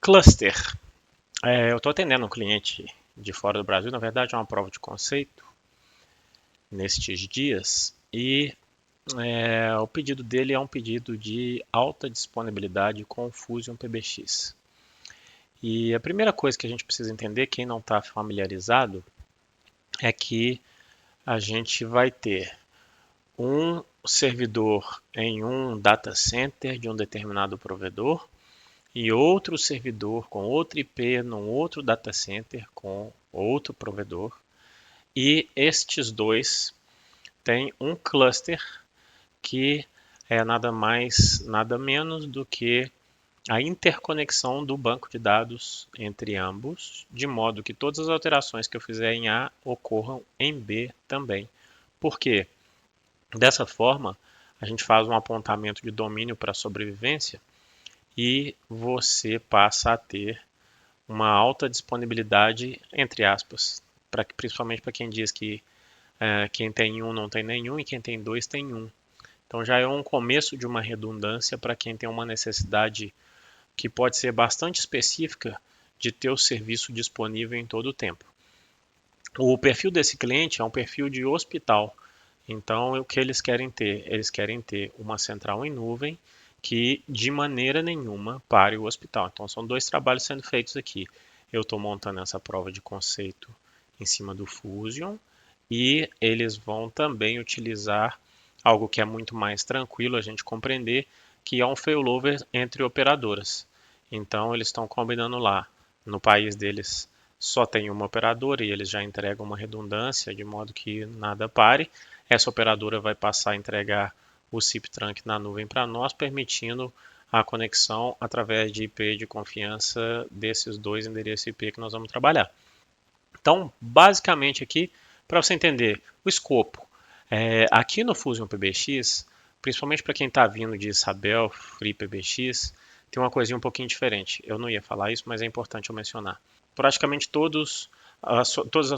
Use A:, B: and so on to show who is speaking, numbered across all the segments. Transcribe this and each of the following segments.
A: Cluster. Eu estou atendendo um cliente de fora do Brasil, na verdade é uma prova de conceito nestes dias, e o pedido dele é um pedido de alta disponibilidade com Fusion PBX. E a primeira coisa que a gente precisa entender, quem não está familiarizado, é que a gente vai ter um servidor em um data center de um determinado provedor e outro servidor com outro IP num outro data center com outro provedor. E estes dois têm um cluster que é nada mais, nada menos do que a interconexão do banco de dados entre ambos, de modo que todas as alterações que eu fizer em A ocorram em B também. Por quê? Dessa forma, a gente faz um apontamento de domínio para sobrevivência e você passa a ter uma alta disponibilidade, entre aspas, principalmente para quem diz que quem tem um não tem nenhum e quem tem dois tem um. Então já é um começo de uma redundância para quem tem uma necessidade que pode ser bastante específica de ter o serviço disponível em todo o tempo. O perfil desse cliente é um perfil de hospital. Então, o que eles querem ter? Eles querem ter uma central em nuvem que, de maneira nenhuma, pare o hospital. Então, são dois trabalhos sendo feitos aqui. Eu estou montando essa prova de conceito em cima do Fusion e eles vão também utilizar algo que é muito mais tranquilo a gente compreender, que é um failover entre operadoras. Então, eles estão combinando lá, no país deles só tem uma operadora e eles já entregam uma redundância de modo que nada pare. Essa operadora vai passar a entregar o SIP Trunk na nuvem para nós, permitindo a conexão através de IP de confiança desses dois endereços IP que nós vamos trabalhar. Então, basicamente aqui, para você entender o escopo, aqui no Fusion PBX, principalmente para quem está vindo de Isabel, Free PBX, tem uma coisinha um pouquinho diferente. Eu não ia falar isso, mas é importante eu mencionar. Praticamente todas as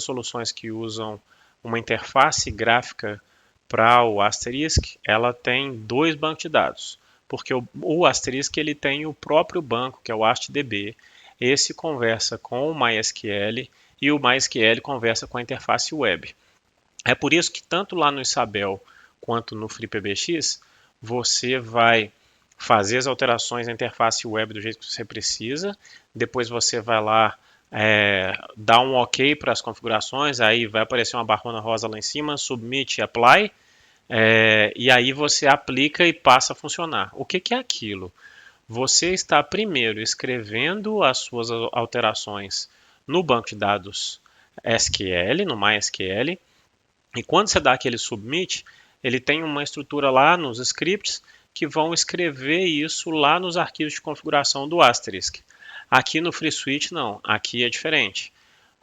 A: soluções que usam uma interface gráfica para o Asterisk, ela tem dois bancos de dados, porque o Asterisk ele tem o próprio banco, que é o AstDB. Esse conversa com o MySQL e o MySQL conversa com a interface web. É por isso que tanto lá no Isabel quanto no FreePBX, você vai fazer as alterações na interface web do jeito que você precisa, depois você vai lá dar um OK para as configurações, aí vai aparecer uma barrona rosa lá em cima, submit, apply, e aí você aplica e passa a funcionar. O que é aquilo? Você está primeiro escrevendo as suas alterações no banco de dados SQL, no MySQL, e quando você dá aquele submit, ele tem uma estrutura lá nos scripts que vão escrever isso lá nos arquivos de configuração do Asterisk. Aqui no FreeSwitch não, aqui é diferente.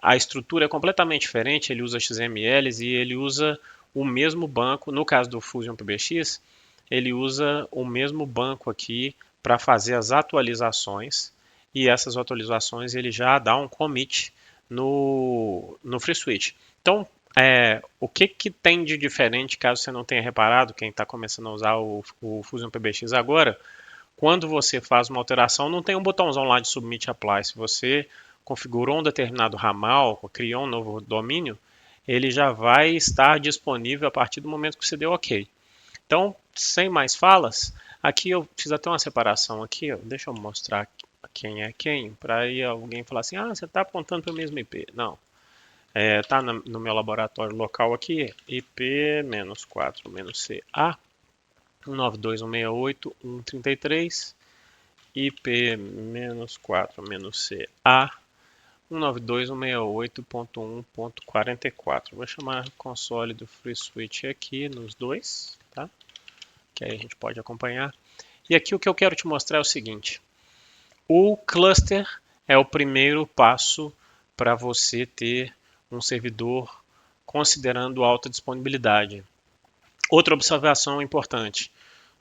A: A estrutura é completamente diferente, ele usa XMLs e ele usa o mesmo banco, no caso do Fusion PBX, ele usa o mesmo banco aqui para fazer as atualizações e essas atualizações ele já dá um commit no FreeSwitch. Então, o que tem de diferente, caso você não tenha reparado, quem está começando a usar o Fusion PBX agora, quando você faz uma alteração, não tem um botãozão lá de Submit Apply. Se você configurou um determinado ramal, criou um novo domínio, ele já vai estar disponível a partir do momento que você deu OK. Então, sem mais falas, aqui eu fiz até uma separação aqui, ó, deixa eu mostrar quem é quem, para aí alguém falar assim, você está apontando para o mesmo IP. Não. Está no meu laboratório local aqui, IP-4-CA 192.168.133, IP-4-CA 192.168.1.44. Vou chamar console do FreeSwitch aqui nos dois, tá? Que aí a gente pode acompanhar. E aqui o que eu quero te mostrar é o seguinte: o cluster é o primeiro passo para você ter um servidor considerando alta disponibilidade. Outra observação importante: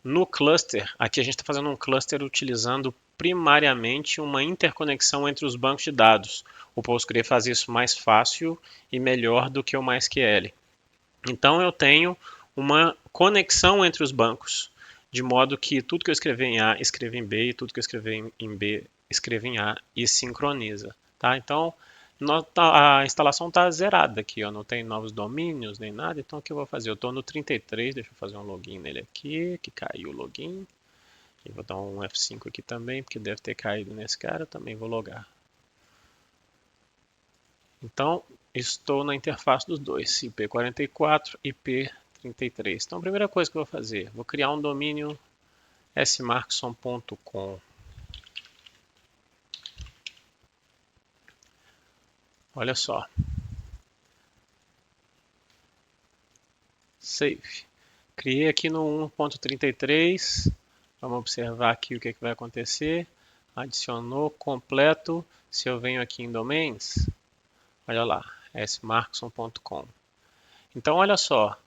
A: no cluster, aqui a gente está fazendo um cluster utilizando primariamente uma interconexão entre os bancos de dados. O Postgre faz isso mais fácil e melhor do que o MySQL. Então eu tenho uma conexão entre os bancos, de modo que tudo que eu escrever em A, escrevo em B, e tudo que eu escrever em B, escreva em A e sincroniza, tá? Então, a instalação está zerada aqui, ó, não tem novos domínios nem nada, então o que eu vou fazer? Eu estou no 33, deixa eu fazer um login nele aqui, que caiu o login. E vou dar um F5 aqui também, porque deve ter caído nesse cara, eu também vou logar. Então, estou na interface dos dois, IP44 e IP33. Então, a primeira coisa que eu vou fazer, vou criar um domínio smarkson.com. Olha só. Save. Criei aqui no 1.33. Vamos observar aqui o que vai acontecer. Adicionou completo. Se eu venho aqui em domains, olha lá, smarkson.com. Então, olha só.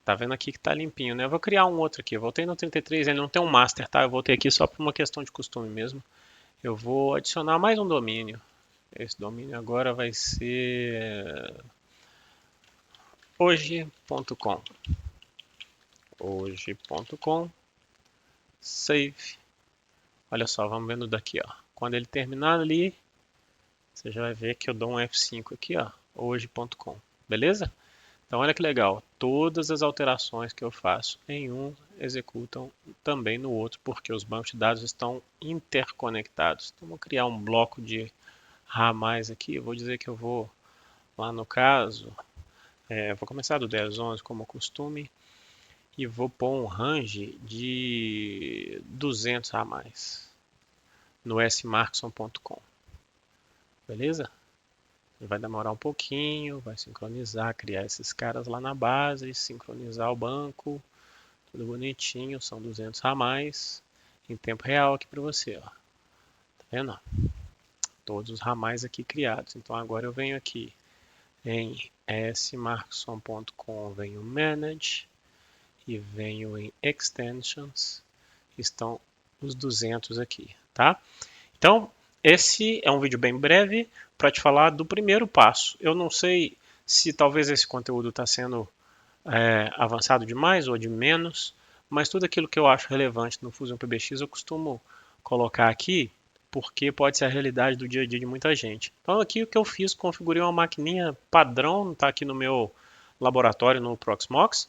A: Tá vendo aqui que tá limpinho, né? Eu vou criar um outro aqui. Eu voltei no 33, ele não tem um master, tá? Eu voltei aqui só por uma questão de costume mesmo. Eu vou adicionar mais um domínio. Esse domínio agora vai ser hoje.com. Hoje.com. Save. Olha só, vamos vendo daqui, ó. Quando ele terminar ali, você já vai ver que eu dou um F5 aqui, ó. Hoje.com. Beleza? Então olha que legal, todas as alterações que eu faço em um executam também no outro, porque os bancos de dados estão interconectados. Então vou criar um bloco de ramais aqui, eu vou dizer que eu vou lá no caso, vou começar do 1011 como costume, e vou pôr um range de 200 ramais no smarkson.com. Beleza? Vai demorar um pouquinho, vai sincronizar, criar esses caras lá na base, sincronizar o banco, tudo bonitinho, são 200 ramais em tempo real aqui para você, ó. Tá vendo? Todos os ramais aqui criados. Então agora eu venho aqui em smarkson.com, venho Manage e venho em Extensions, estão os 200 aqui, tá? Então, esse é um vídeo bem breve para te falar do primeiro passo. Eu não sei se talvez esse conteúdo está sendo avançado demais ou de menos, mas tudo aquilo que eu acho relevante no Fusion PBX eu costumo colocar aqui, porque pode ser a realidade do dia a dia de muita gente. Então aqui o que eu fiz, configurei uma maquininha padrão, está aqui no meu laboratório no Proxmox.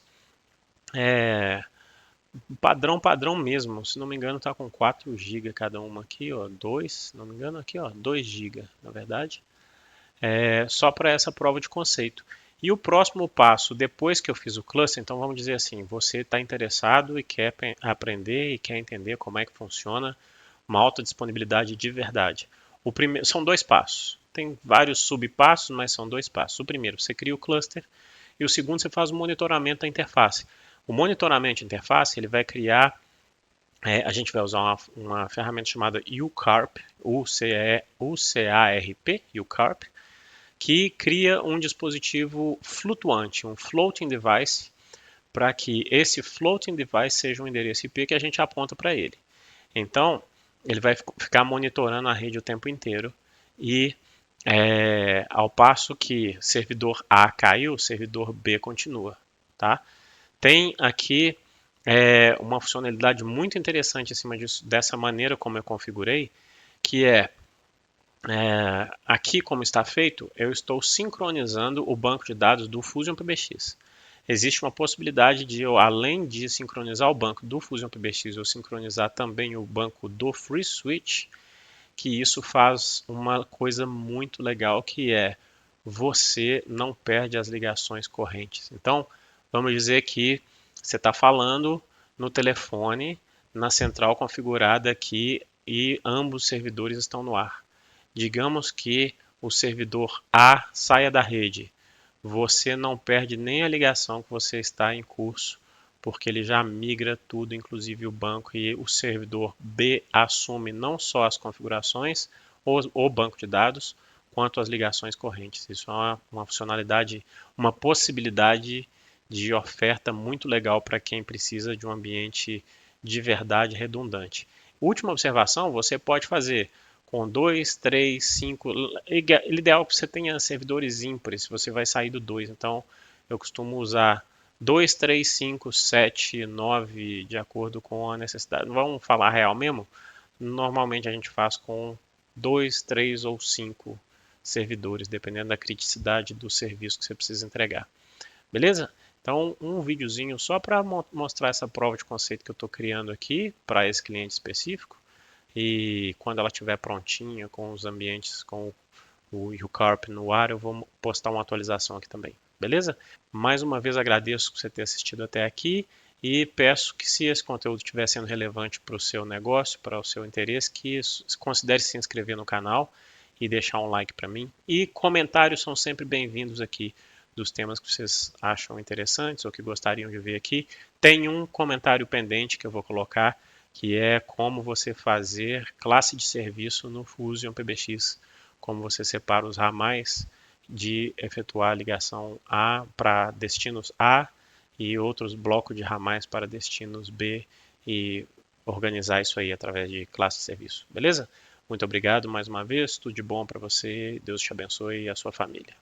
A: Padrão mesmo, se não me engano está com 4 GB cada uma aqui, ó, 2, se não me engano aqui, ó, 2 GB na verdade, só para essa prova de conceito. E o próximo passo, depois que eu fiz o cluster, então vamos dizer assim, você está interessado e quer aprender e quer entender como é que funciona uma alta disponibilidade de verdade. São 2 passos, tem vários subpassos, mas são 2 passos. O primeiro, você cria o cluster, e o segundo, você faz o monitoramento da interface. O monitoramento de interface, ele vai criar, a gente vai usar uma ferramenta chamada UCARP, UCARP, UCARP, que cria um dispositivo flutuante, um floating device, para que esse floating device seja um endereço IP que a gente aponta para ele. Então, ele vai ficar monitorando a rede o tempo inteiro e ao passo que servidor A caiu, servidor B continua, tá? Tem aqui uma funcionalidade muito interessante em cima disso, dessa maneira como eu configurei, que aqui como está feito, eu estou sincronizando o banco de dados do Fusion PBX. Existe uma possibilidade de eu, além de sincronizar o banco do Fusion PBX, eu sincronizar também o banco do FreeSwitch, que isso faz uma coisa muito legal, que você não perde as ligações correntes. Então, vamos dizer que você está falando no telefone, na central configurada aqui, e ambos os servidores estão no ar. Digamos que o servidor A saia da rede. Você não perde nem a ligação que você está em curso, porque ele já migra tudo, inclusive o banco, e o servidor B assume não só as configurações, o banco de dados, quanto as ligações correntes. Isso é uma funcionalidade, uma possibilidade de oferta muito legal para quem precisa de um ambiente de verdade redundante. Última observação, você pode fazer com 2, 3, 5. O ideal é que você tenha servidores ímpares, você vai sair do 2. Então, eu costumo usar 2, 3, 5, 7, 9, de acordo com a necessidade. Vamos falar real mesmo? Normalmente a gente faz com 2, 3 ou 5 servidores, dependendo da criticidade do serviço que você precisa entregar. Beleza? Então, um videozinho só para mostrar essa prova de conceito que eu estou criando aqui para esse cliente específico. E quando ela estiver prontinha com os ambientes, com o UCARP no ar, eu vou postar uma atualização aqui também. Beleza? Mais uma vez agradeço por você ter assistido até aqui e peço que, se esse conteúdo estiver sendo relevante para o seu negócio, para o seu interesse, que considere se inscrever no canal e deixar um like para mim. E comentários são sempre bem-vindos aqui dos temas que vocês acham interessantes ou que gostariam de ver aqui. Tem um comentário pendente que eu vou colocar, que é como você fazer classe de serviço no Fusion PBX, como você separa os ramais de efetuar a ligação A para destinos A e outros blocos de ramais para destinos B e organizar isso aí através de classe de serviço. Beleza? Muito obrigado mais uma vez, tudo de bom para você, Deus te abençoe e a sua família.